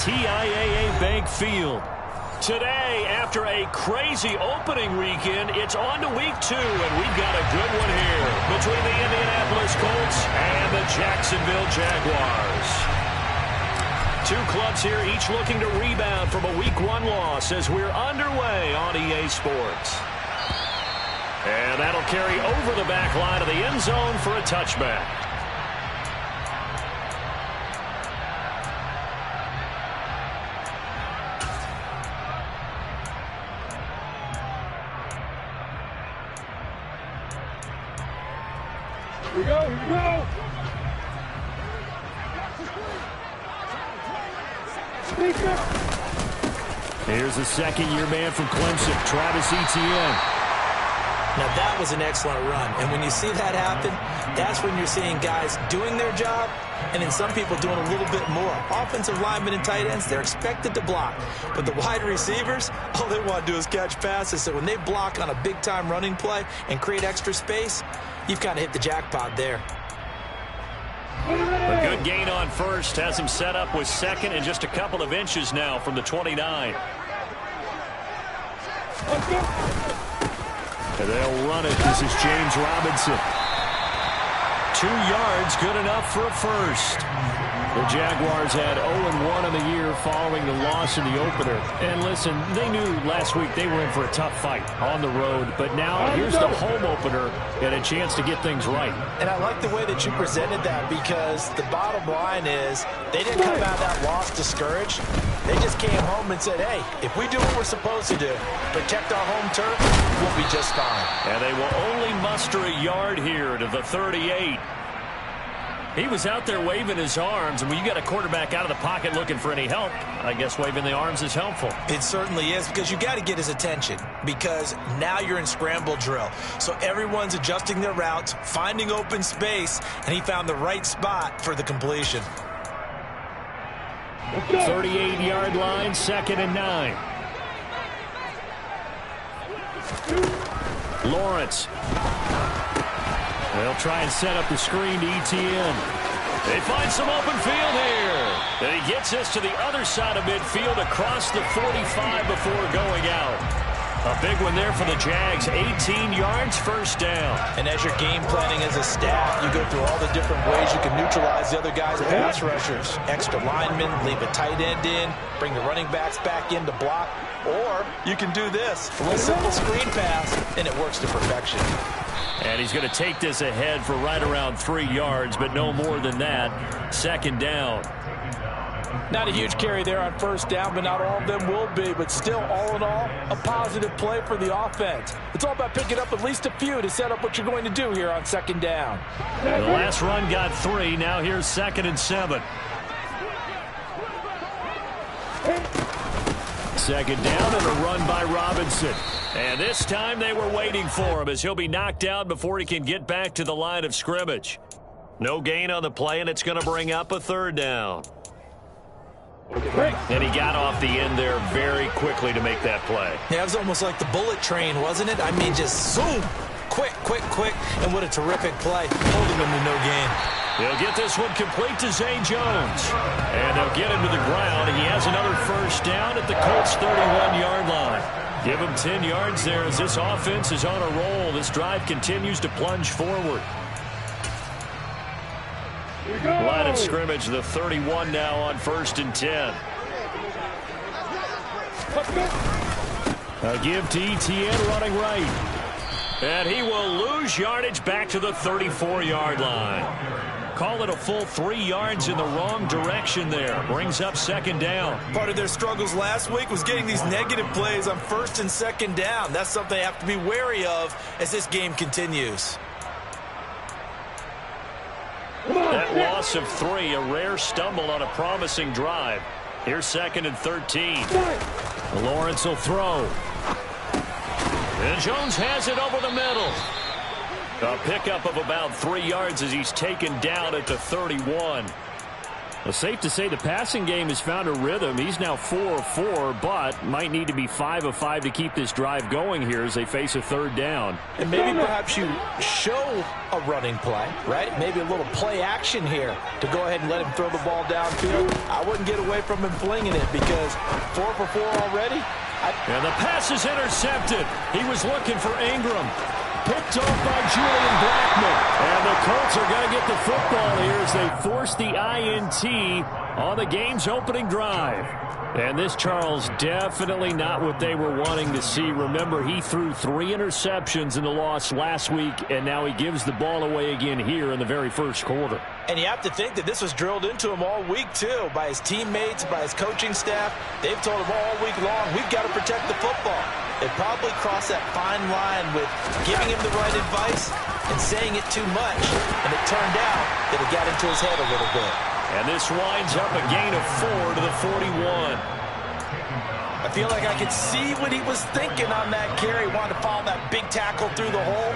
TIAA Bank Field. Today, after a crazy opening weekend, it's on to week 2, and we've got a good one here between the Indianapolis Colts and the Jacksonville Jaguars. Two clubs here, each looking to rebound from a week 1 loss as we're underway on EA Sports. And that'll carry over the back line of the end zone for a touchback. Here we go, here we go! Here's a second-year man from Clemson, Travis Etienne. Now, that was an excellent run. And when you see that happen, that's when you're seeing guys doing their job and then some people doing a little bit more. Offensive linemen and tight ends, they're expected to block. But the wide receivers, all they want to do is catch passes. So when they block on a big-time running play and create extra space, you've kind of hit the jackpot there. A good gain on first has him set up with second and just a couple of inches now from the 29. And they'll run it. This is James Robinson. 2 yards, good enough for a first. The Jaguars had 0-1 in the year following the loss in the opener. And listen, they knew last week they were in for a tough fight on the road. But now here's the home opener and a chance to get things right. And I like the way that you presented that, because the bottom line is they didn't come out of that loss discouraged. They just came home and said, hey, if we do what we're supposed to do, protect our home turf, we'll be just fine. And they will only muster a yard here to the 38. He was out there waving his arms, and when you got a quarterback out of the pocket looking for any help, I guess waving the arms is helpful. It certainly is, because you got to get his attention, because now you're in scramble drill. So everyone's adjusting their routes, finding open space, and he found the right spot for the completion. 38-yard line, 2nd and 9. Lawrence. They'll try and set up the screen to Etienne. They find some open field here. And he gets this to the other side of midfield across the 45 before going out. A big one there for the Jags. 18 yards, first down. And as you're game planning as a staff, you go through all the different ways you can neutralize the other guys' pass rushers. Extra linemen, leave a tight end in, bring the running backs back in to block. Or you can do this, a little simple screen pass, and it works to perfection. And he's going to take this ahead for right around 3 yards, but no more than that. 2nd down. Not a huge carry there on first down, but not all of them will be. But still, all in all, a positive play for the offense. It's all about picking up at least a few to set up what you're going to do here on 2nd down. The last run got 3. Now here's 2nd and 7. 2nd down and a run by Robinson. And this time they were waiting for him as he'll be knocked down before he can get back to the line of scrimmage. No gain on the play, and it's going to bring up a 3rd down. And he got off the end there very quickly to make that play. Yeah, it was almost like the bullet train, wasn't it? I mean, just zoom, quick, quick, quick, and what a terrific play, holding him to no gain. They'll get this one complete to Zay Jones. And they'll get him to the ground, and he has another first down at the Colts' 31-yard line. Give him 10 yards there as this offense is on a roll. This drive continues to plunge forward. Line of scrimmage, the 31 now on 1st and 10. A give to Etienne running right. And he will lose yardage back to the 34-yard line. Call it a full 3 yards in the wrong direction there. Brings up 2nd down. Part of their struggles last week was getting these negative plays on 1st and 2nd down. That's something they have to be wary of as this game continues. That loss of 3, a rare stumble on a promising drive. Here's 2nd and 13. Lawrence will throw. And Jones has it over the middle. A pickup of about 3 yards as he's taken down at the 31. Well, safe to say the passing game has found a rhythm. He's now 4 of 4, but might need to be 5 of 5 to keep this drive going here as they face a third down. And maybe perhaps you show a running play, right? Maybe a little play action here to go ahead and let him throw the ball downfield. I wouldn't get away from him flinging it because 4 for 4 already. And the pass is intercepted. He was looking for Ingram. Picked off by Julian Blackmon. And the Colts are going to get the football here as they force the INT on the game's opening drive. And this, Charles, definitely not what they were wanting to see. Remember, he threw 3 interceptions in the loss last week, and now he gives the ball away again here in the very first quarter. And you have to think that this was drilled into him all week, too, by his teammates, by his coaching staff. They've told him all week long, we've got to protect the football. They probably crossed that fine line with giving him the right advice and saying it too much. And it turned out that it got into his head a little bit. And this winds up a gain of 4 to the 41. I feel like I could see what he was thinking on that carry. Wanted to follow that big tackle through the hole.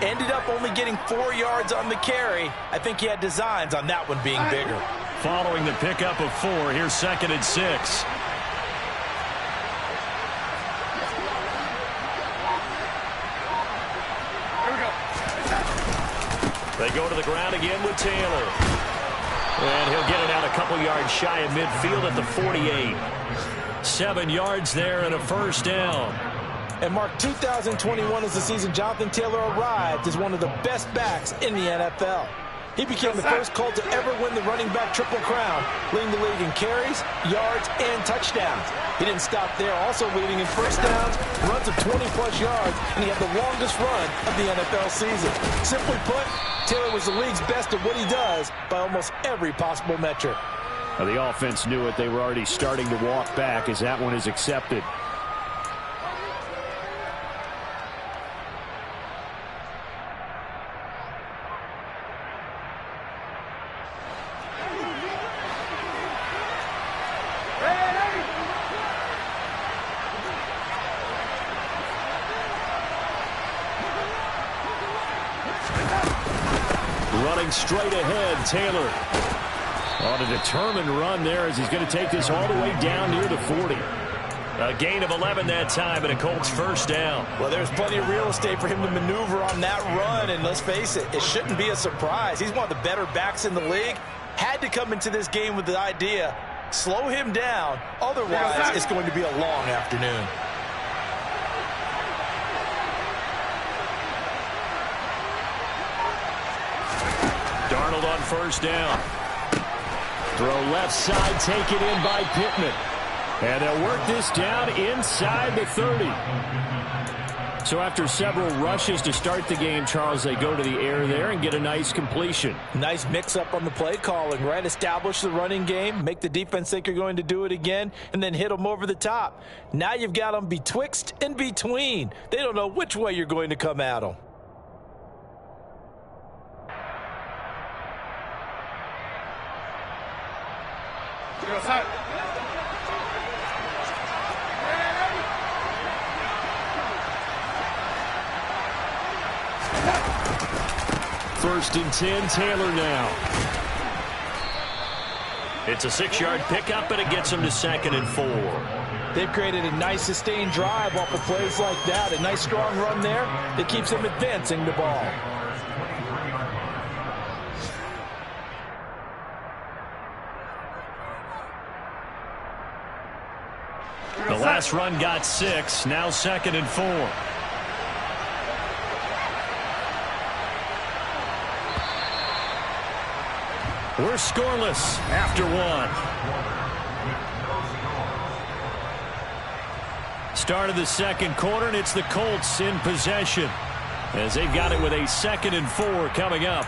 Ended up only getting 4 yards on the carry. I think he had designs on that one being bigger. Following the pickup of 4, here's 2nd and 6. They go to the ground again with Taylor. And he'll get it out a couple yards shy of midfield at the 48. 7 yards there and a first down. And Mark, 2021 is the season Jonathan Taylor arrived as one of the best backs in the NFL. He became the first Colt to ever win the running back triple crown, leading the league in carries, yards, and touchdowns. He didn't stop there, also leading in first downs, runs of 20-plus yards, and he had the longest run of the NFL season. Simply put, Taylor was the league's best at what he does by almost every possible metric. Now, the offense knew it. They were already starting to walk back as that one is accepted. Running straight ahead, Taylor on a determined run there as he's going to take this all the way down near the 40. A gain of 11 that time and a Colts first down. Well, there's plenty of real estate for him to maneuver on that run, and let's face it, it shouldn't be a surprise. He's one of the better backs in the league. Had to come into this game with the idea, slow him down, otherwise it's going to be a long afternoon. Darnold on first down. Throw left side, taken in by Pittman. And they'll work this down inside the 30. So after several rushes to start the game, Charles, they go to the air there and get a nice completion. Nice mix-up on the play calling, right? Establish the running game, make the defense think you're going to do it again, and then hit them over the top. Now you've got them betwixt and between. They don't know which way you're going to come at them. First and 10, Taylor now. It's a 6-yard pickup, and it gets him to 2nd and 4. They've created a nice sustained drive off of plays like that. A nice strong run there that keeps them advancing the ball. The last run got 6, now 2nd and 4. We're scoreless after 1. Start of the second quarter, and it's the Colts in possession as they've got it with a 2nd and 4 coming up.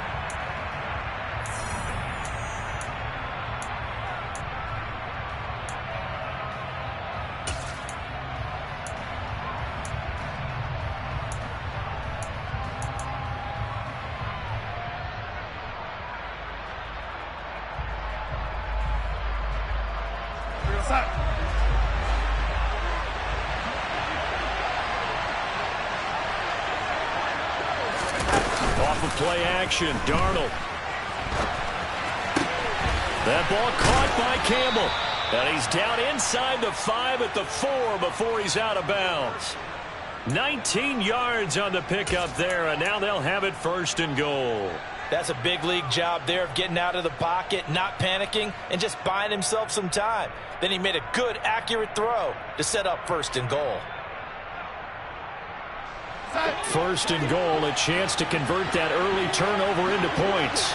Off of play action, Darnold. That ball caught by Campbell. And he's down inside the 5 at the 4 before he's out of bounds. 19 yards on the pickup there, and now they'll have it 1st and goal. That's a big league job there of getting out of the pocket, not panicking, and just buying himself some time. Then he made a good, accurate throw to set up 1st and goal. 1st and goal, a chance to convert that early turnover into points.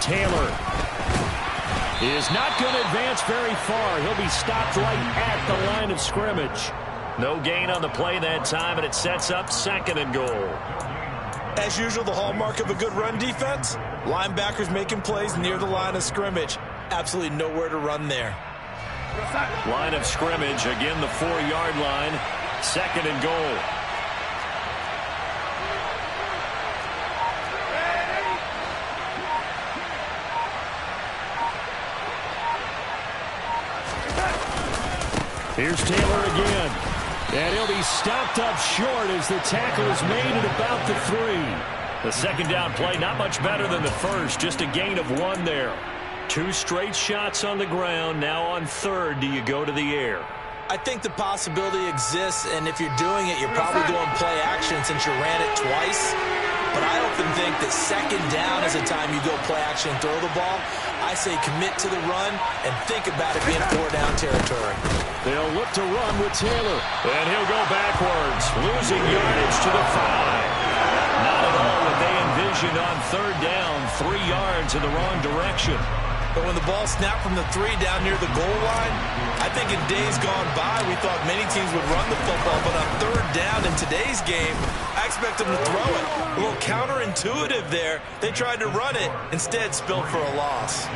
Taylor is not going to advance very far. He'll be stopped right at the line of scrimmage. No gain on the play that time, and it sets up 2nd and goal. As usual, the hallmark of a good run defense, linebackers making plays near the line of scrimmage. Absolutely nowhere to run there. Line of scrimmage, again the 4-yard line, 2nd and goal. Here's Taylor again. And he'll be stopped up short as the tackle is made at about the 3. The 2nd down play, not much better than the first, just a gain of 1 there. 2 straight shots on the ground. Now on 3rd, do you go to the air? I think the possibility exists, and if you're doing it, you're probably going play action since you ran it twice. But I often think that 2nd down is the time you go play action and throw the ball. I say commit to the run and think about it being 4-down territory. They'll look to run with Taylor. And he'll go backwards, losing yardage to the 5. Not at all what they envisioned on 3rd down. 3 yards in the wrong direction. But when the ball snapped from the 3 down near the goal line, I think in days gone by, we thought many teams would run the football. But on 3rd down in today's game, I expect them to throw it. A little counterintuitive there. They tried to run it, instead spilled for a loss.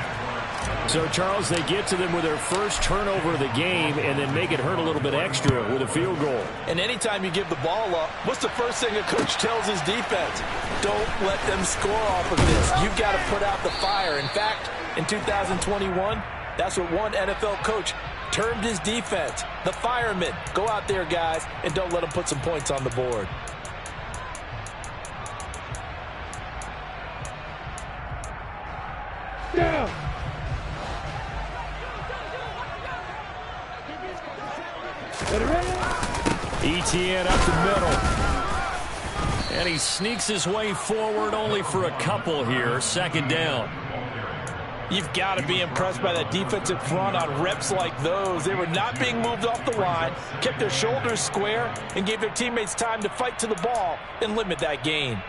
So, Charles, they get to them with their first turnover of the game and then make it hurt a little bit extra with a field goal. And anytime you give the ball up, what's the first thing a coach tells his defense? Don't let them score off of this. You've got to put out the fire. In fact, in 2021, that's what one NFL coach termed his defense. The firemen. Go out there, guys, and don't let them put some points on the board. Yeah. Etienne up the middle. And he sneaks his way forward only for a couple here. 2nd down. You've got to be impressed by that defensive front on reps like those. They were not being moved off the line, kept their shoulders square, and gave their teammates time to fight to the ball and limit that gain.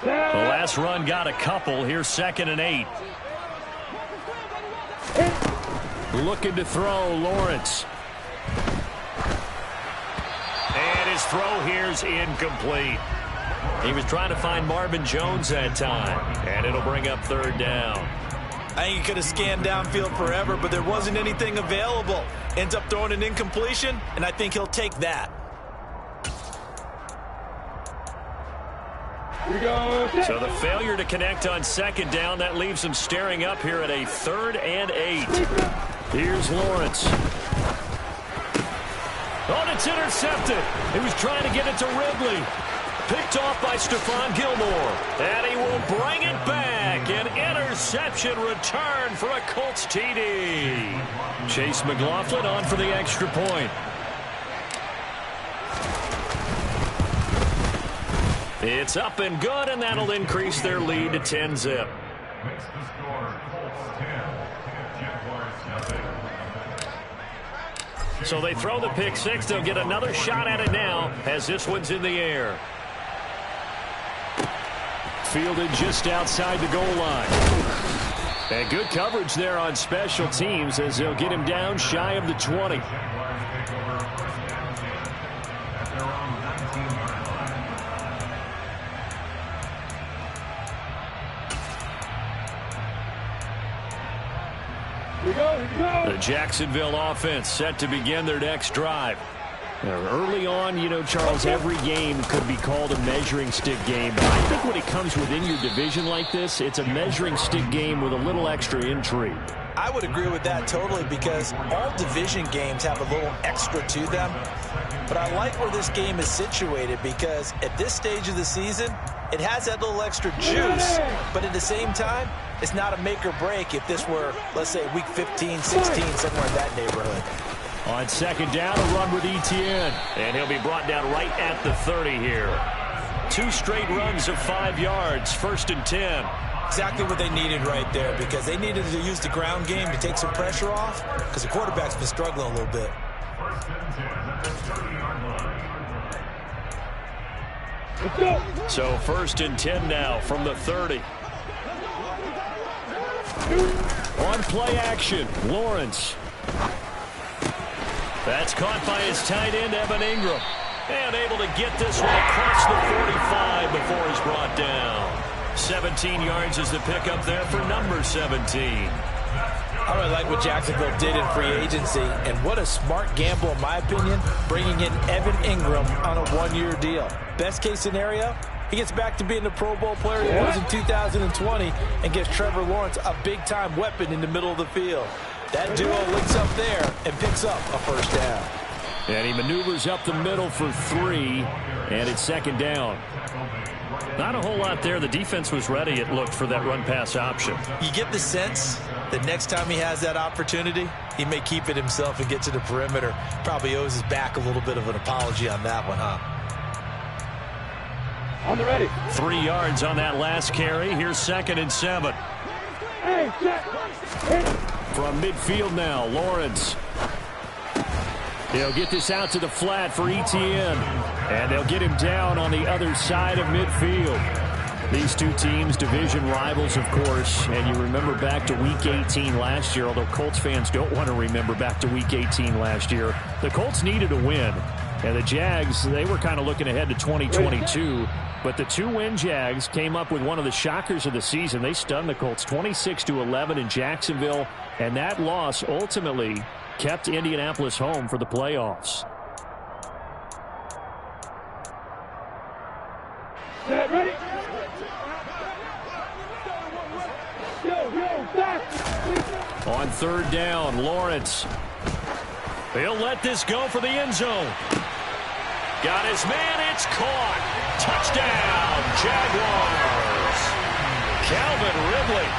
The last run got a couple. Here's 2nd and 8. Looking to throw, Lawrence. And his throw here's incomplete. He was trying to find Marvin Jones that time. And it'll bring up 3rd down. I think he could have scanned downfield forever, but there wasn't anything available. Ends up throwing an incompletion, and I think he'll take that. So the failure to connect on 2nd down, that leaves him staring up here at a 3rd and 8. Here's Lawrence. Oh, and it's intercepted. He was trying to get it to Ridley. Picked off by Stephon Gilmore. And he will bring it back. An interception return for a Colts TD. Chase McLaughlin on for the extra point. It's up and good, and that'll increase their lead to 10-zip. So they throw the pick 6. They'll get another shot at it now as this one's in the air. Fielded just outside the goal line. And good coverage there on special teams as they'll get him down shy of the 20. The Jacksonville offense set to begin their next drive. Early on, you know, Charles, every game could be called a measuring stick game. But I think when it comes within your division like this, it's a measuring stick game with a little extra intrigue. I would agree with that totally, because all division games have a little extra to them. But I like where this game is situated, because at this stage of the season, it has that little extra juice. But at the same time, it's not a make or break if this were, let's say, week 15, 16, somewhere in that neighborhood. On second down, a run with Etienne. And he'll be brought down right at the 30 here. 2 straight runs of 5 yards, 1st and 10. Exactly what they needed right there, because they needed to use the ground game to take some pressure off, because the quarterback's been struggling a little bit. So 1st and 10 now from the 30. On play action, Lawrence. That's caught by his tight end, Evan Ingram. And able to get this one across the 45 before he's brought down. 17 yards is the pickup there for number 17. I really like what Jacksonville did in free agency, and what a smart gamble, in my opinion, bringing in Evan Ingram on a 1-year deal. Best case scenario, he gets back to being the Pro Bowl player he was in 2020 and gives Trevor Lawrence a big-time weapon in the middle of the field. That duo links up there and picks up a 1st down. And he maneuvers up the middle for 3, and it's 2nd down. Not a whole lot there. The defense was ready, it looked, for that run-pass option. You get the sense that next time he has that opportunity, he may keep it himself and get to the perimeter. Probably owes his back a little bit of an apology on that one, huh? On the ready. 3 yards on that last carry. Here's 2nd and 7. Hey, check. From midfield now, Lawrence. He'll get this out to the flat for Etienne. And they'll get him down on the other side of midfield. These two teams, division rivals, of course. And you remember back to Week 18 last year, although Colts fans don't want to remember back to Week 18 last year. The Colts needed a win. And the Jags, they were kind of looking ahead to 2022. But the 2-win Jags came up with one of the shockers of the season. They stunned the Colts 26-11 in Jacksonville. And that loss ultimately kept Indianapolis home for the playoffs. Set, ready. On 3rd down, Lawrence. He'll let this go for the end zone. Got his man, it's caught. Touchdown, Jaguars. Calvin Ridley,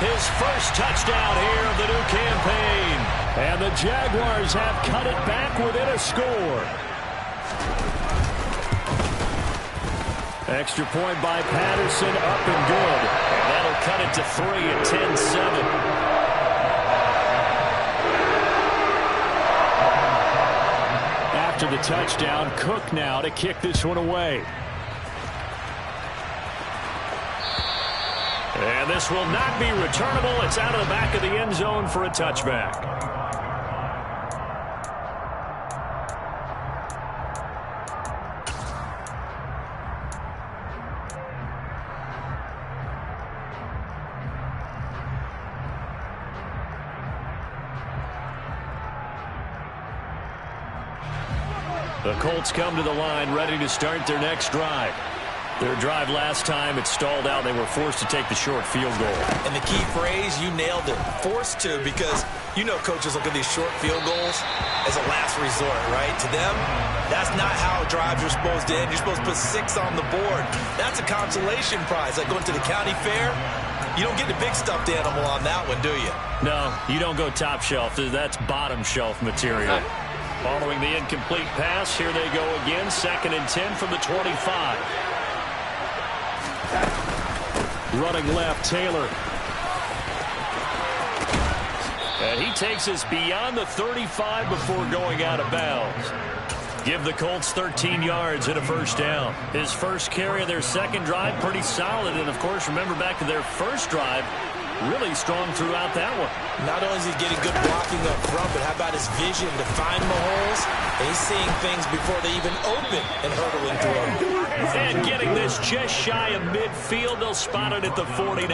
his first touchdown here of the new campaign. And the Jaguars have cut it back within a score. Extra point by Patterson, up and good. And that'll cut it to 3 at 10-7. After the touchdown, Cook now to kick this one away. And this will not be returnable. It's out of the back of the end zone for a touchback. The Colts come to the line ready to start their next drive. Their drive last time, it stalled out. They were forced to take the short field goal. And the key phrase, you nailed it. Forced to, because you know coaches look at these short field goals as a last resort, right? To them, that's not how drives are supposed to end. You're supposed to put 6 on the board. That's a consolation prize. Like going to the county fair, you don't get the big stuffed animal on that one, do you? No, you don't go top shelf. That's bottom shelf material. Following the incomplete pass, here they go again. 2nd and 10 from the 25. Running left, Taylor. And he takes us beyond the 35 before going out of bounds. Give the Colts 13 yards and a 1st down. His first carry of their second drive, pretty solid. And, of course, remember back to their first drive, really strong throughout that one. Not only is he getting good blocking up front, but how about his vision to find the holes? And he's seeing things before they even open and hurdling through them. And getting this just shy of midfield. They'll spot it at the 49.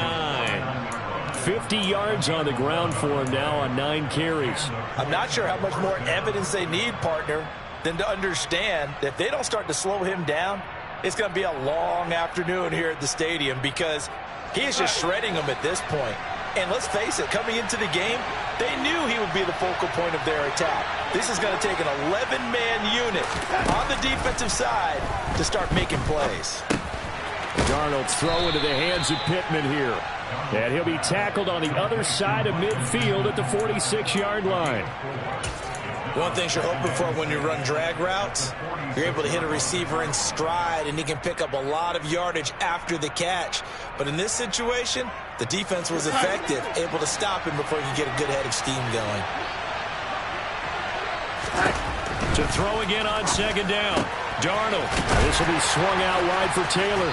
50 yards on the ground for him now on 9 carries. I'm not sure how much more evidence they need, partner. than to understand that if they don't start to slow him down, it's going to be a long afternoon here at the stadium because he is just shredding them at this point. And let's face it, coming into the game, they knew he would be the focal point of their attack. This is going to take an 11-man unit on the defensive side to start making plays. Darnold's throw into the hands of Pittman here. And he'll be tackled on the other side of midfield at the 46-yard line. One thing you're hoping for when you run drag routes, you're able to hit a receiver in stride, and he can pick up a lot of yardage after the catch. But in this situation, the defense was effective, able to stop him before he could get a good head of steam going. To throw again on second down. Darnold. This will be swung out wide for Taylor.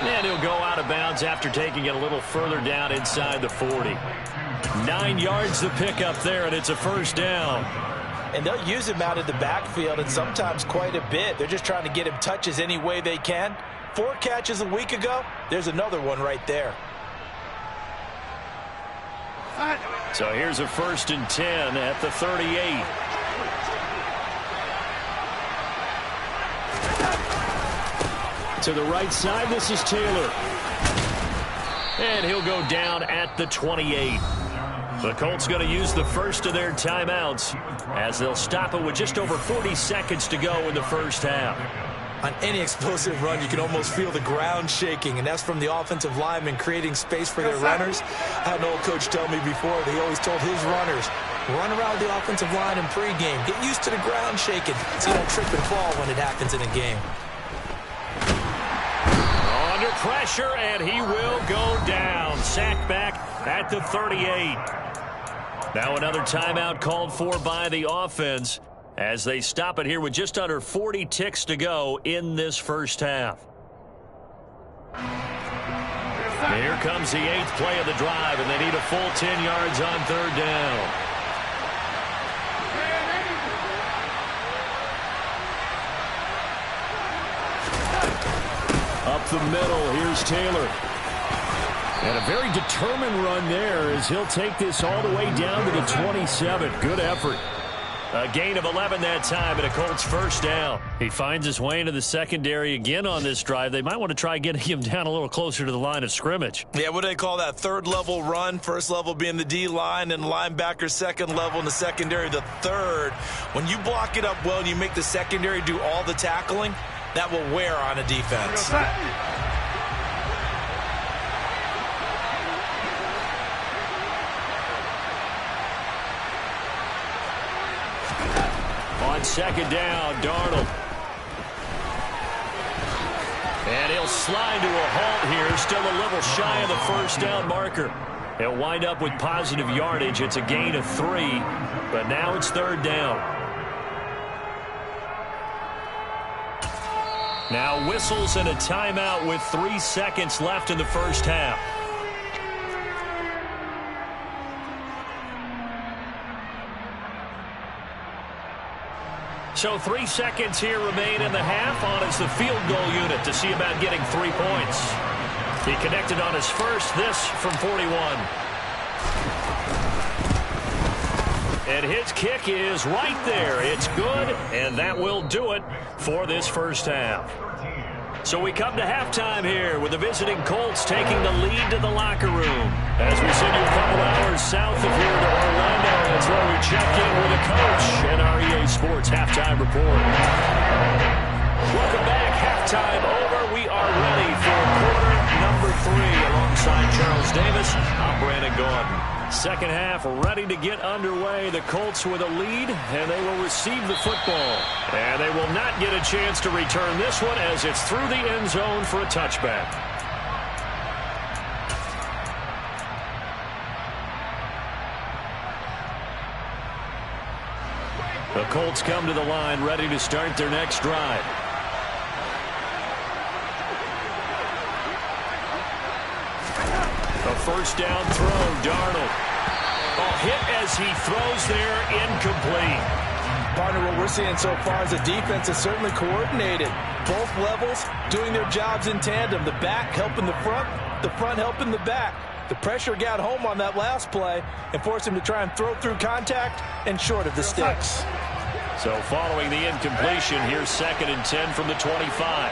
And he'll go out of bounds after taking it a little further down inside the 40. 9 yards to pick up there, and it's a first down. And they'll use him out of the backfield, and sometimes quite a bit. They're just trying to get him touches any way they can. 4 catches a week ago. There's another one right there. So here's a 1st and 10 at the 38. To the right side, this is Taylor. And he'll go down at the 28. The Colts going to use the first of their timeouts as they'll stop it with just over 40 seconds to go in the first half. On any explosive run, you can almost feel the ground shaking, and that's from the offensive linemen creating space for their runners. I had an old coach tell me before that he always told his runners, run around the offensive line in pregame. Get used to the ground shaking so you don't trip and fall when it happens in a game. Under pressure, and he will go down. Sacked back at the 38. Now another timeout called for by the offense as they stop it here with just under 40 ticks to go in this first half. Here comes the 8th play of the drive, and they need a full 10 yards on 3rd down. Up the middle, here's Taylor. And a very determined run there as he'll take this all the way down to the 27. Good effort. A gain of 11 that time and a Colts first down. He finds his way into the secondary again on this drive. They might want to try getting him down a little closer to the line of scrimmage. Yeah, what do they call that? 3rd level run. 1st level being the D-line, and linebacker 2nd level, and the secondary the 3rd. When you block it up well and you make the secondary do all the tackling, that will wear on a defense. On second down, Darnold. And he'll slide to a halt here, still a little shy of the first down marker. He'll wind up with positive yardage. It's a gain of 3, but now it's 3rd down. Now whistles and a timeout with 3 seconds left in the first half. So 3 seconds here remain in the half on as the field goal unit to see about getting 3 points. He connected on his first, this from 41. And his kick is right there. It's good, and that will do it for this first half. So we come to halftime here with the visiting Colts taking the lead to the locker room. As we send you a couple hours south of here to Orlando, that's where we check in with the coach and our EA Sports Halftime Report. Welcome back. Halftime over. We are ready for quarter number 3 alongside Charles Davis. I'm Brandon Gordon. Second half ready to get underway. The Colts with a lead, and they will receive the football. And they will not get a chance to return this one as it's through the end zone for a touchback. The Colts come to the line ready to start their next drive. A first down throw, Darnold. A hit as he throws there, incomplete. Partner, what we're seeing so far is the defense is certainly coordinated. Both levels doing their jobs in tandem. The back helping the front helping the back. The pressure got home on that last play and forced him to try and throw through contact and short of the sticks. So following the incompletion, here's 2nd and 10 from the 25.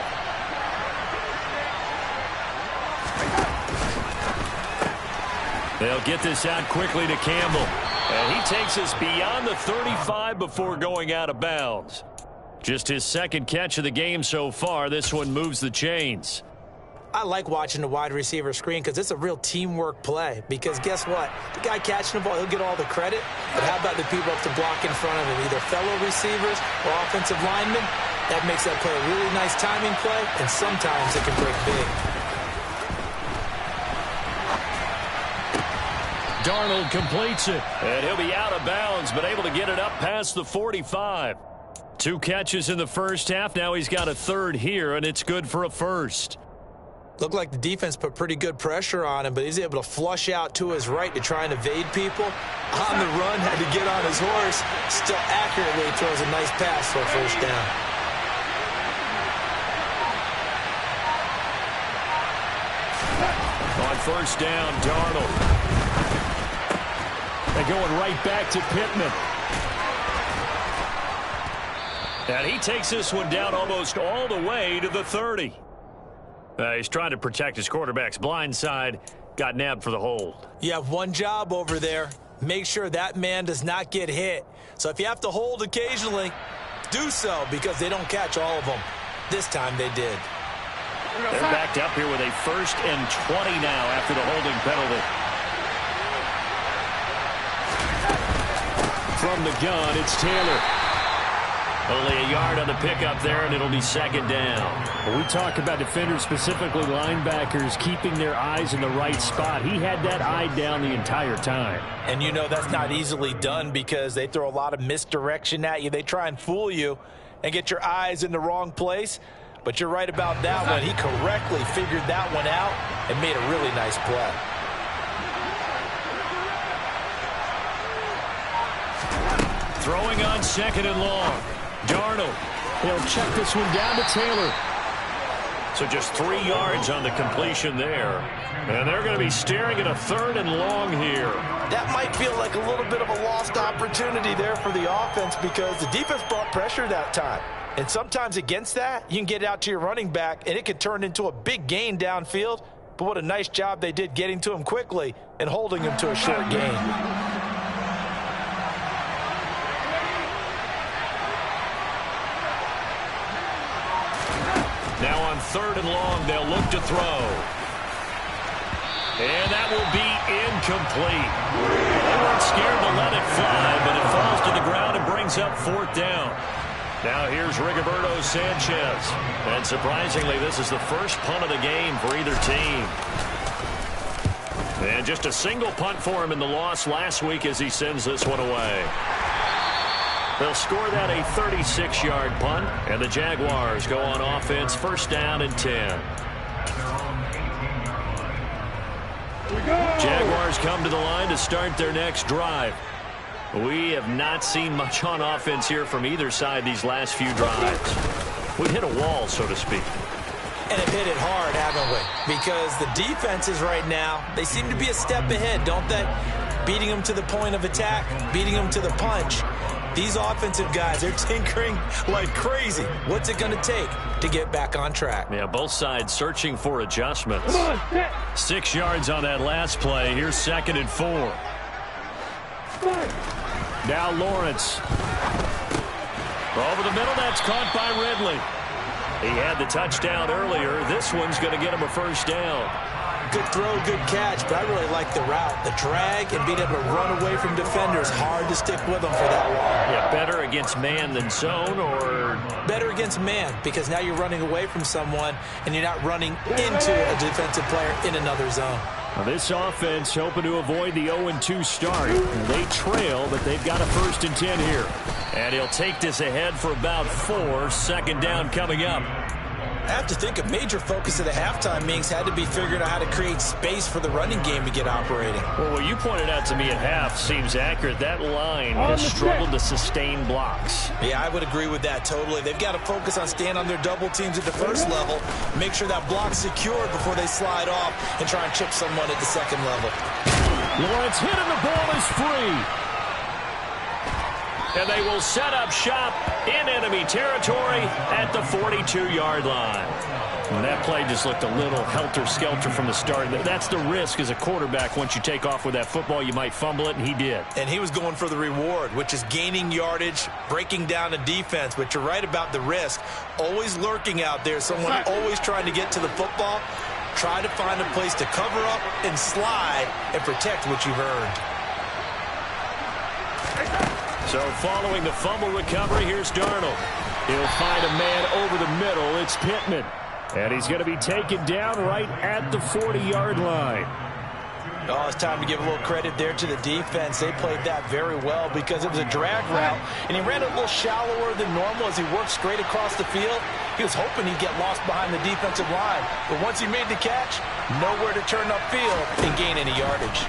They'll get this out quickly to Campbell. And he takes us beyond the 35 before going out of bounds. Just his 2nd catch of the game so far. This one moves the chains. I like watching the wide receiver screen because it's a real teamwork play. Because guess what? The guy catching the ball, he'll get all the credit. But how about the people up to block in front of him, either fellow receivers or offensive linemen? That makes that play a really nice timing play, and sometimes it can break big. Darnold completes it, and he'll be out of bounds, but able to get it up past the 45. 2 catches in the first half. Now he's got a 3rd here, and it's good for a 1st. Looked like the defense put pretty good pressure on him, but he's able to flush out to his right to try and evade people. On the run, had to get on his horse. Still accurately throws a nice pass for a 1st down. On 1st down, Darnold. They're going right back to Pittman. And he takes this one down almost all the way to the 30. He's trying to protect his quarterback's blind side. Got nabbed for the hold. You have one job over there. Make sure that man does not get hit. So if you have to hold occasionally, do so, because they don't catch all of them. This time they did. They're backed up here with a 1st and 20 now after the holding penalty. From the gun, it's Taylor. Only a yard on the pickup there, and it'll be 2nd down. When we talk about defenders, specifically linebackers, keeping their eyes in the right spot. He had that eye down the entire time. And you know that's not easily done because they throw a lot of misdirection at you. They try and fool you and get your eyes in the wrong place. But you're right about that one. He correctly figured that one out and made a really nice play. Throwing on 2nd and long. Darnold. He'll check this one down to Taylor. So just 3 yards on the completion there. And they're going to be staring at a 3rd and long here. That might feel like a little bit of a lost opportunity there for the offense because the defense brought pressure that time. And sometimes against that, you can get out to your running back, and it could turn into a big gain downfield. But what a nice job they did getting to him quickly and holding him to a short gain. Now on 3rd and long, they'll look to throw. And that will be incomplete. They weren't scared to let it fly, but it falls to the ground and brings up 4th down. Now here's Rigoberto Sanchez. And surprisingly, this is the first punt of the game for either team. And just a single punt for him in the loss last week as he sends this one away. They'll score that a 36-yard punt, and the Jaguars go on offense, 1st down and 10. Jaguars come to the line to start their next drive. We have not seen much on offense here from either side these last few drives. We've hit a wall, so to speak. And have hit it hard, haven't we? Because the defenses right now, they seem to be a step ahead, don't they? Beating them to the point of attack, beating them to the punch. These offensive guys, they're tinkering like crazy. What's it going to take to get back on track? Yeah, both sides searching for adjustments. 6 yards on that last play. Here's 2nd and 4. Now Lawrence. Over the middle, that's caught by Ridley. He had the touchdown earlier. This one's going to get him a 1st down. Good throw, good catch, but I really like the route. The drag and being able to run away from defenders, hard to stick with them for that long. Yeah, better against man than zone, or? Better against man, because now you're running away from someone and you're not running into a defensive player in another zone. Now this offense hoping to avoid the 0-2 start. They trail, but they've got a 1st and 10 here. And he'll take this ahead for about 4. 2nd down coming up. I have to think a major focus of the halftime meetings had to be figuring out how to create space for the running game to get operating. Well, what you pointed out to me at half seems accurate. That line has struggled to sustain blocks. Yeah, I would agree with that totally. They've got to focus on staying on their double teams at the first level, make sure that block's secured before they slide off and try and chip someone at the 2nd level. Lawrence hit and the ball is free. And they will set up shop in enemy territory at the 42-yard line. And that play just looked a little helter-skelter from the start. That's the risk as a quarterback. Once you take off with that football, you might fumble it, and he did. And he was going for the reward, which is gaining yardage, breaking down the defense. But you're right about the risk. Always lurking out there, someone always trying to get to the football. Try to find a place to cover up and slide and protect what you've earned. So following the fumble recovery, here's Darnold. He'll find a man over the middle. It's Pittman. And he's going to be taken down right at the 40-yard line. Oh, it's time to give a little credit there to the defense. They played that very well because it was a drag route, and he ran a little shallower than normal as he worked straight across the field. He was hoping he'd get lost behind the defensive line, but once he made the catch, nowhere to turn upfield and gain any yardage.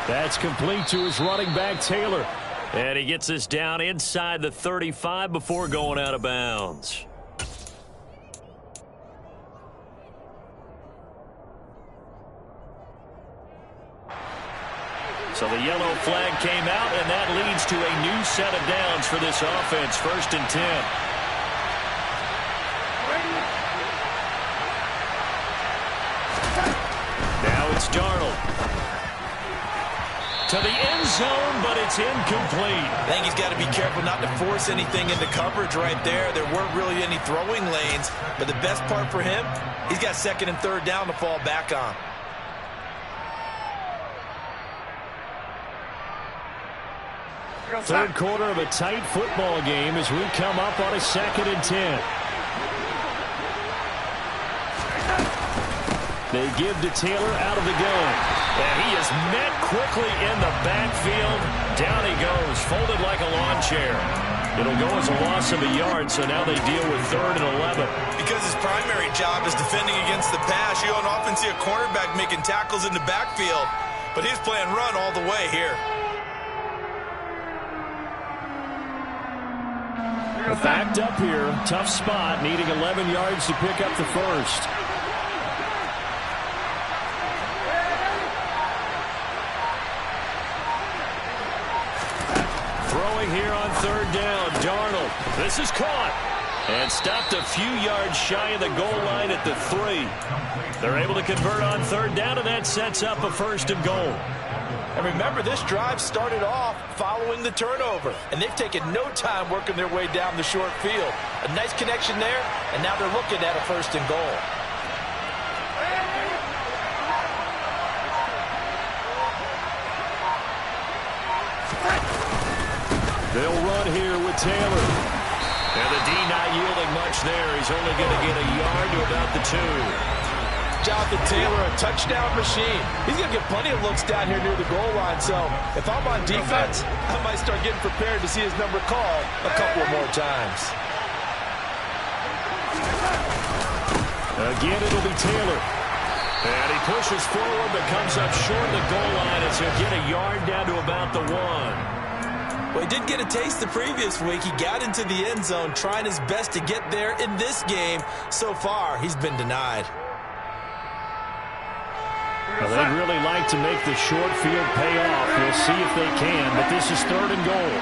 That's complete to his running back, Taylor. And he gets this down inside the 35 before going out of bounds. So the yellow flag came out, and that leads to a new set of downs for this offense. 1st and 10. Now it's Darnold. To the end zone, but it's incomplete. I think he's got to be careful not to force anything into coverage right there. There weren't really any throwing lanes, but the best part for him, he's got 2nd and 3rd down to fall back on. Third quarter of a tight football game as we come up on a 2nd and 10. They give to Taylor out of the gun. And he is met quickly in the backfield. Down he goes, folded like a lawn chair. It'll go as a loss of a yard, so now they deal with 3rd and 11. Because his primary job is defending against the pass, you don't often see a cornerback making tackles in the backfield. But he's playing run all the way here. Backed up here, tough spot, needing 11 yards to pick up the first. Throwing here on 3rd down, Darnold. This is caught and stopped a few yards shy of the goal line at the 3. They're able to convert on 3rd down, and that sets up a 1st and goal. And remember, this drive started off following the turnover, and they've taken no time working their way down the short field. A nice connection there, and now they're looking at a 1st and goal. They'll run here with Taylor. And the D not yielding much there. He's only going to get a yard to about the 2. Jonathan Taylor, a touchdown machine. He's going to get plenty of looks down here near the goal line. So if I'm on defense, I might start getting prepared to see his number called a couple more times. Again, it'll be Taylor. And he pushes forward but comes up short of the goal line as he'll get a yard down to about the 1. Well, he did get a taste the previous week. He got into the end zone trying his best to get there in this game. So far, he's been denied. Well, they'd really like to make the short field pay off. We'll see if they can, but this is 3rd and goal.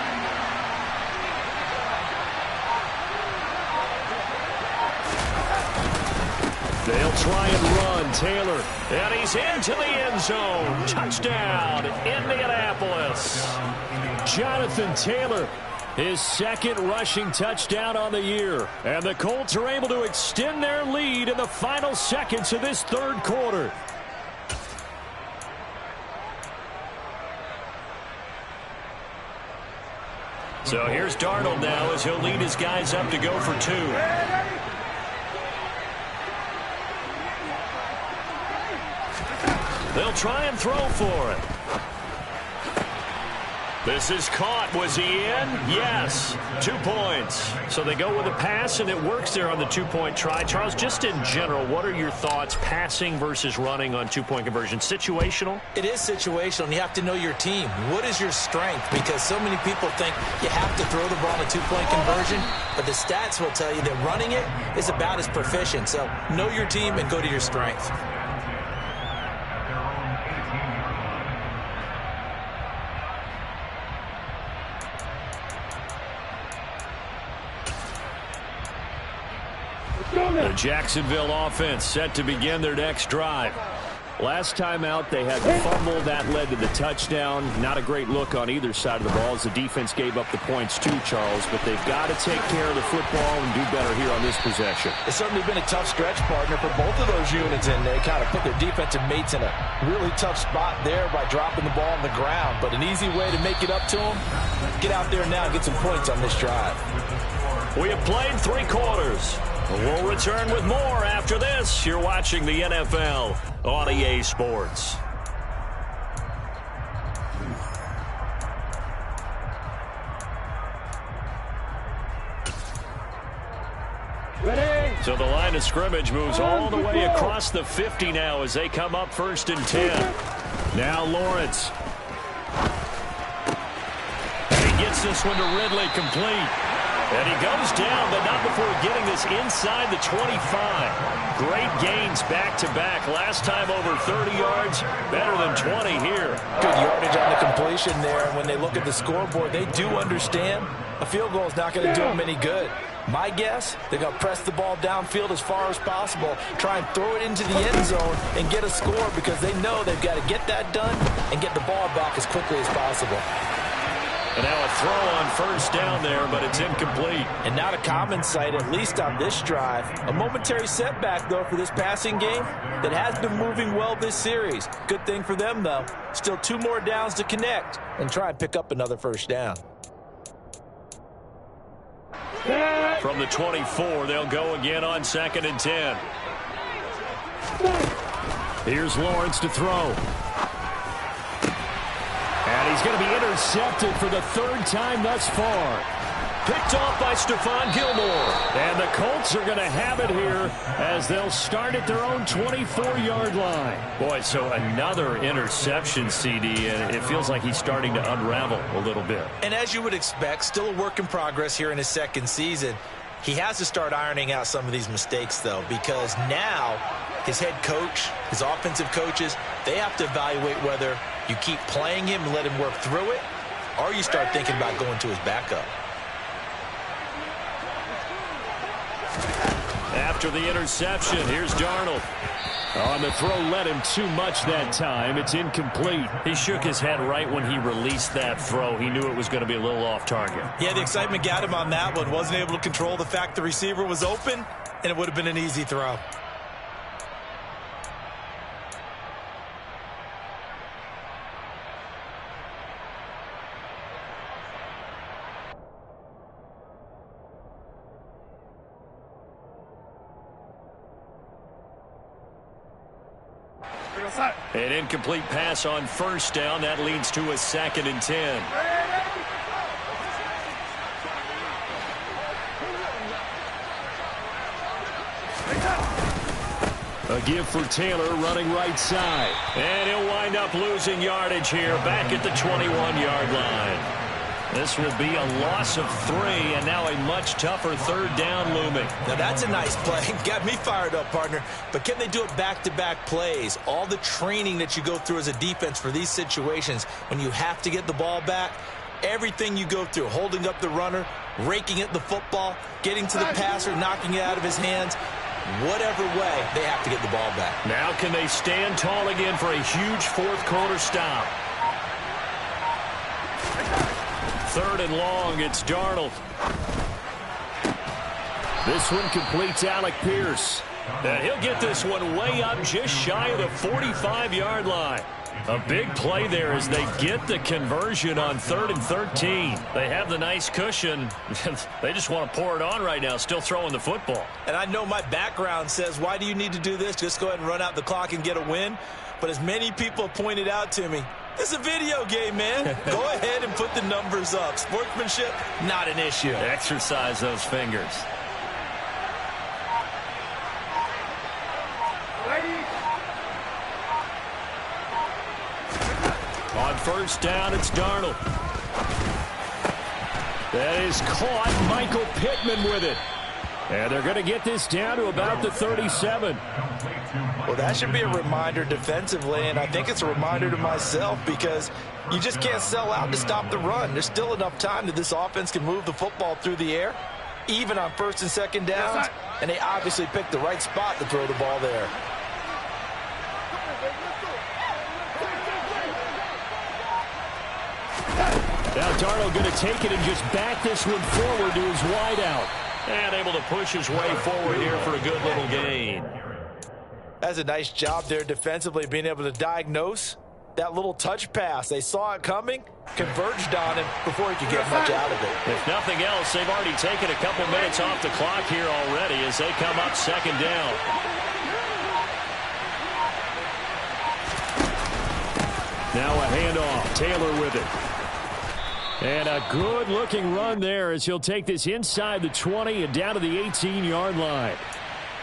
They'll try and run. Taylor, and he's into the end zone. Touchdown, Indianapolis. Jonathan Taylor, his 2nd rushing touchdown on the year. And the Colts are able to extend their lead in the final seconds of this 3rd quarter. So here's Darnold now as he'll lead his guys up to go for 2. They'll try and throw for it. This is caught. Was he in? Yes. 2 points. So they go with a pass, and it works there on the 2-point try. Charles, just in general, what are your thoughts passing versus running on 2-point conversion? Situational? It is situational, and you have to know your team. What is your strength? Because so many people think you have to throw the ball in a 2-point conversion, but the stats will tell you that running it is about as proficient. So know your team and go to your strength. The Jacksonville offense set to begin their next drive. Last time out, they had the fumble. That led to the touchdown. Not a great look on either side of the ball as the defense gave up the points too, Charles. But they've got to take care of the football and do better here on this possession. It's certainly been a tough stretch, partner, for both of those units, and they kind of put their defensive mates in a really tough spot there by dropping the ball on the ground. But an easy way to make it up to them, get out there now and get some points on this drive. We have played 3 quarters. We'll return with more after this. You're watching the NFL on EA Sports. Ready? So the line of scrimmage moves all the way across the 50 now as they come up 1st and 10. Now Lawrence. And he gets this one to Ridley complete. And he goes down, but not before getting this inside the 25. Great gains back-to-back. Last time over 30 yards, better than 20 here. Good yardage on the completion there, and when they look at the scoreboard, they do understand a field goal is not going to do them any good. My guess, they're going to press the ball downfield as far as possible, try and throw it into the end zone and get a score because they know they've got to get that done and get the ball back as quickly as possible. And now a throw on 1st down there, but it's incomplete. And not a common sight, at least on this drive. A momentary setback, though, for this passing game that has been moving well this series. Good thing for them, though. Still 2 more downs to connect and try and pick up another 1st down. From the 24, they'll go again on 2nd and 10. Here's Lawrence to throw. And he's going to be intercepted for the 3rd time thus far. Picked off by Stephon Gilmore. And the Colts are going to have it here as they'll start at their own 24-yard line. Boy, so another interception, CD, and it feels like he's starting to unravel a little bit. And as you would expect, still a work in progress here in his 2nd season. He has to start ironing out some of these mistakes, though, because now his head coach, his offensive coaches, they have to evaluate whether you keep playing him and let him work through it, or you start thinking about going to his backup. After the interception, here's Darnold. On the throw, led him too much that time. It's incomplete. He shook his head right when he released that throw. He knew it was going to be a little off target. Yeah, the excitement got him on that one. Wasn't able to control the fact the receiver was open, and it would have been an easy throw. An incomplete pass on 1st down. That leads to a 2nd and 10. A give for Taylor running right side. And he'll wind up losing yardage here back at the 21-yard line. This will be a loss of 3, and now a much tougher 3rd down looming. Now that's a nice play. Got me fired up, partner. But can they do it back-to-back plays? All the training that you go through as a defense for these situations, when you have to get the ball back, everything you go through, holding up the runner, raking at the football, getting to the passer, knocking it out of his hands, whatever way, they have to get the ball back. Now can they stand tall again for a huge 4th quarter stop? 3rd and long, it's Darnold. This one completes Alec Pierce. And he'll get this one way up just shy of the 45-yard line. A big play there as they get the conversion on 3rd and 13. They have the nice cushion. They just want to pour it on right now, still throwing the football. And I know my background says, why do you need to do this? Just go ahead and run out the clock and get a win. But as many people pointed out to me, this is a video game, man. Go ahead and put the numbers up. Sportsmanship, not an issue. Exercise those fingers. On 1st down, it's Darnold. That is caught. Michael Pittman with it. And they're going to get this down to about the 37. Well, that should be a reminder defensively, and I think it's a reminder to myself because you just can't sell out to stop the run. There's still enough time that this offense can move the football through the air. even on first and second downs, and they obviously picked the right spot to throw the ball there. Now Darnold going to take it and just back this one forward to his wideout. And able to push his way forward here for a good little gain. That's a nice job there defensively, being able to diagnose that little touch pass. They saw it coming, converged on him before he could get much out of it. If nothing else, they've already taken a couple minutes off the clock here already as they come up second down. Now a handoff. Taylor with it. And a good-looking run there as he'll take this inside the 20 and down to the 18-yard line.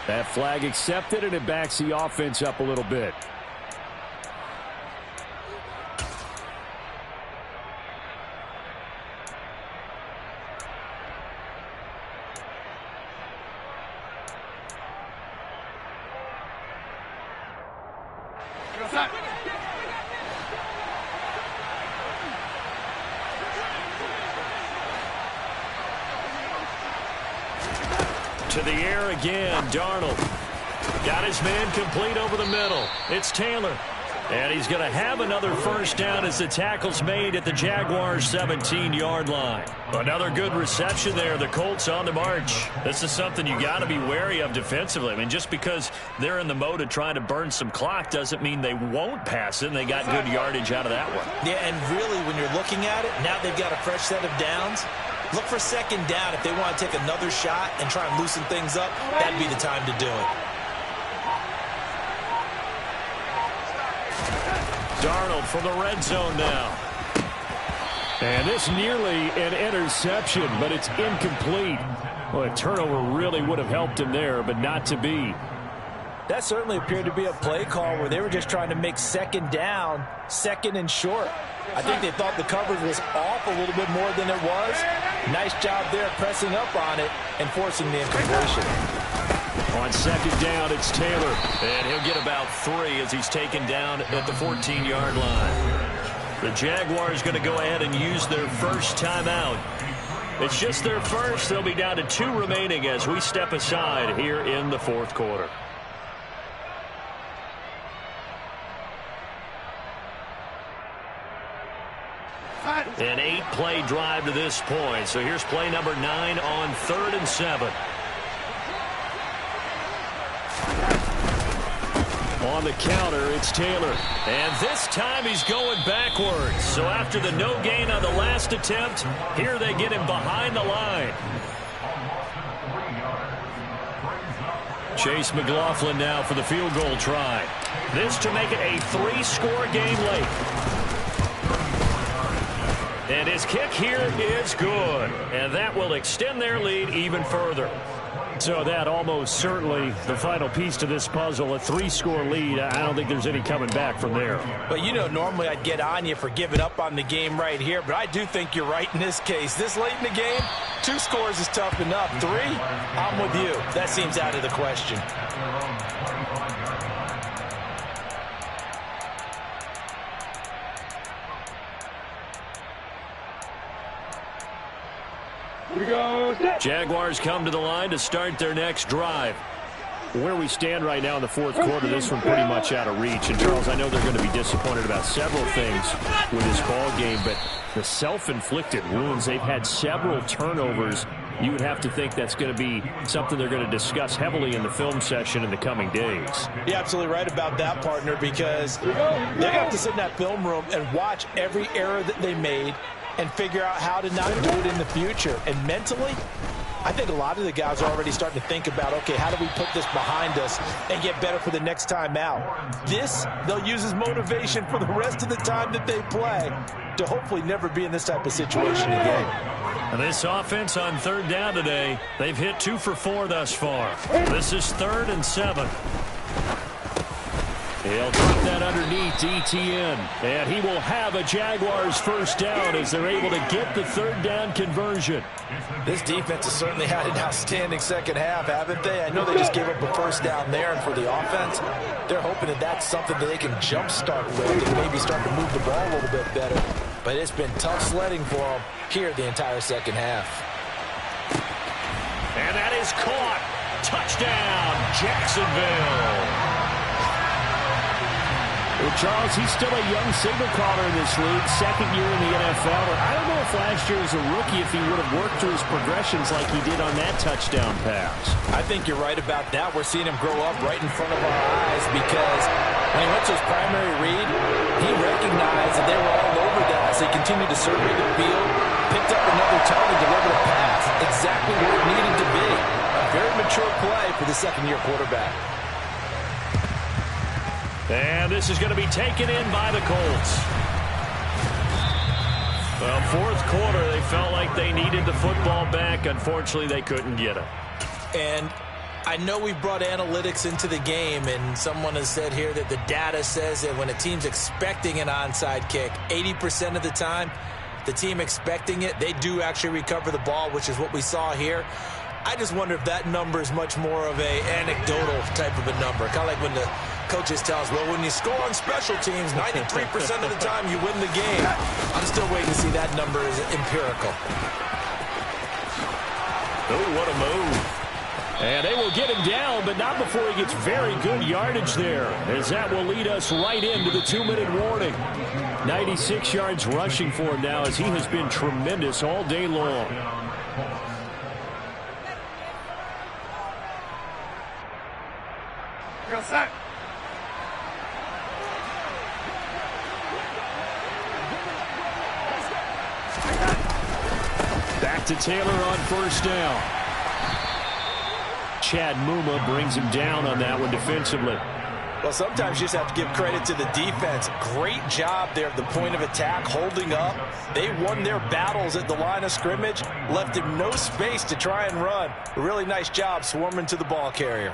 That flag accepted, and it backs the offense up a little bit. To the air again, Darnold. Got his man complete over the middle. It's Taylor. And he's going to have another first down as the tackle's made at the Jaguars' 17-yard line. Another good reception there. The Colts on the march. This is something you got to be wary of defensively. I mean, just because they're in the mode of trying to burn some clock doesn't mean they won't pass it, and they got good yardage out of that one. Yeah, and really, when you're looking at it, now they've got a fresh set of downs. Look for second down. If they want to take another shot and try and loosen things up, that'd be the time to do it. Darnold from the red zone now. And this nearly an interception, but it's incomplete. Well, a turnover really would have helped him there, but not to be. That certainly appeared to be a play call where they were just trying to make second down, second and short. I think they thought the coverage was off a little bit more than it was. Nice job there pressing up on it and forcing the incompletion. On second down, it's Taylor. And he'll get about 3 as he's taken down at the 14-yard line. The Jaguars going to go ahead and use their first timeout. It's just their first. They'll be down to 2 remaining as we step aside here in the fourth quarter. An 8-play drive to this point. So here's play number 9 on 3rd and 7. On the counter, it's Taylor. And this time he's going backwards. So after the no gain on the last attempt, here they get him behind the line. Chase McLaughlin now for the field goal try. This to make it a 3-score game late. And his kick here is good. And that will extend their lead even further. So that almost certainly the final piece to this puzzle, a 3-score lead. I don't think there's any coming back from there. But you know, normally I'd get on you for giving up on the game right here, but I do think you're right in this case. This late in the game, 2 scores is tough enough. 3, I'm with you. That seems out of the question. Jaguars come to the line to start their next drive. Where we stand right now in the fourth quarter, this one pretty much out of reach. And, Charles, I know they're going to be disappointed about several things with this ball game, but the self-inflicted wounds, they've had several turnovers. You would have to think that's going to be something they're going to discuss heavily in the film session in the coming days. You're absolutely right about that, partner, because they're going to have to sit in that film room and watch every error that they made and figure out how to not do it in the future. And mentally, I think a lot of the guys are already starting to think about, okay, how do we put this behind us and get better for the next time out? This, they'll use as motivation for the rest of the time that they play to hopefully never be in this type of situation again. And this offense on 3rd down today, they've hit 2 for 4 thus far. This is 3rd and 7. He'll drop that underneath to ETN. And he will have a Jaguars first down as they're able to get the 3rd down conversion. This defense has certainly had an outstanding second half, haven't they? I know they just gave up a first down there, and for the offense, they're hoping that that's something that they can jumpstart with and maybe start to move the ball a little bit better. But it's been tough sledding for them here the entire second half. And that is caught. Touchdown, Jacksonville. Well, Charles, he's still a young signal caller in this league, second year in the NFL. I don't know if last year as a rookie if he would have worked through his progressions like he did on that touchdown pass. I think you're right about that. We're seeing him grow up right in front of our eyes because when he went to his primary read, he recognized that they were all over that. So he continued to survey the field, picked up another target, delivered a pass. Exactly where it needed to be. A very mature play for the second-year quarterback. And this is going to be taken in by the Colts. Well, fourth quarter, they felt like they needed the football back. Unfortunately, they couldn't get it. And I know we brought analytics into the game, and someone has said here that the data says that when a team's expecting an onside kick, 80% of the time, the team expecting it, they do actually recover the ball, which is what we saw here. I just wonder if that number is much more of a anecdotal type of a number. Kind of like when the coaches tell us, well, when you score on special teams, 93% of the time you win the game. I'm still waiting to see that number is empirical. Oh, what a move. And they will get him down, but not before he gets very good yardage there, as that will lead us right into the 2-minute warning. 96 yards rushing for him now, as he has been tremendous all day long. Go set. Back to Taylor on first down. Chad Muma brings him down on that one defensively. Well, sometimes you just have to give credit to the defense. Great job there at the point of attack, holding up. They won their battles at the line of scrimmage, left him no space to try and run. A really nice job swarming to the ball carrier.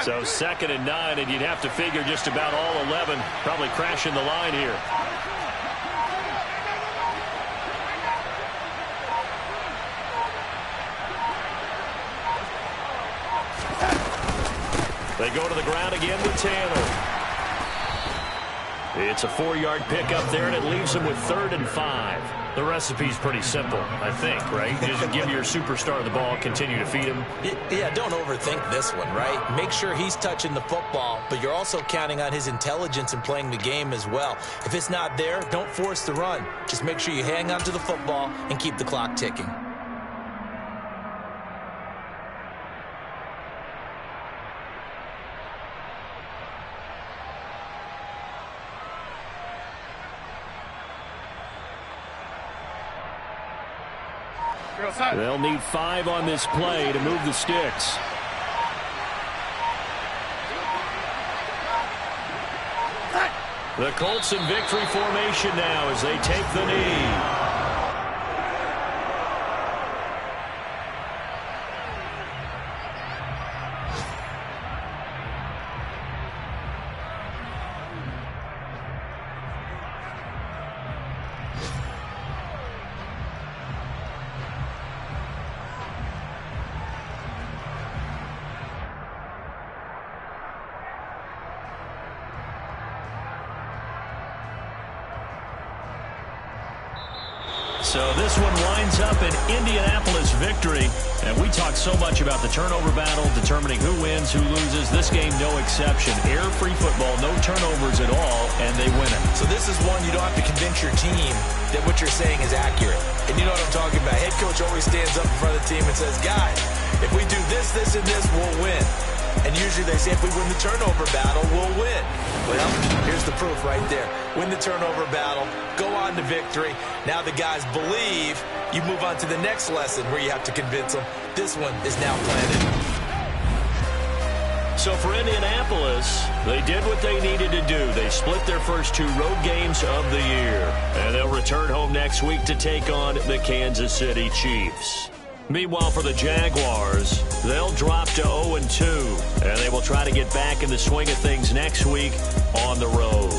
So 2nd and 9, and you'd have to figure just about all 11 probably crashing the line here. They go to the ground again with Taylor. It's a 4-yard pickup there, and it leaves them with 3rd and 5. The recipe's pretty simple, I think, right? Just give your superstar the ball, continue to feed him. Yeah, don't overthink this one, right? Make sure he's touching the football, but you're also counting on his intelligence in playing the game as well. If it's not there, don't force the run. Just make sure you hang on to the football and keep the clock ticking. They'll need 5 on this play to move the sticks. The Colts in victory formation now as they take the knee. So this one winds up an Indianapolis victory. And we talked so much about the turnover battle, determining who wins, who loses. This game, no exception. Air-free football, no turnovers at all, and they win it. So this is one you don't have to convince your team that what you're saying is accurate. And you know what I'm talking about. Head coach always stands up in front of the team and says, guys, if we do this, this, and this, we'll win. And usually they say if we win the turnover battle, we'll win. Well, here's the proof right there. Win the turnover battle, go on to victory. Now the guys believe. You move on to the next lesson where you have to convince them. This one is now planted. So for Indianapolis, they did what they needed to do. They split their first 2 road games of the year. And they'll return home next week to take on the Kansas City Chiefs. Meanwhile, for the Jaguars, they'll drop to 0-2, and they will try to get back in the swing of things next week on the road.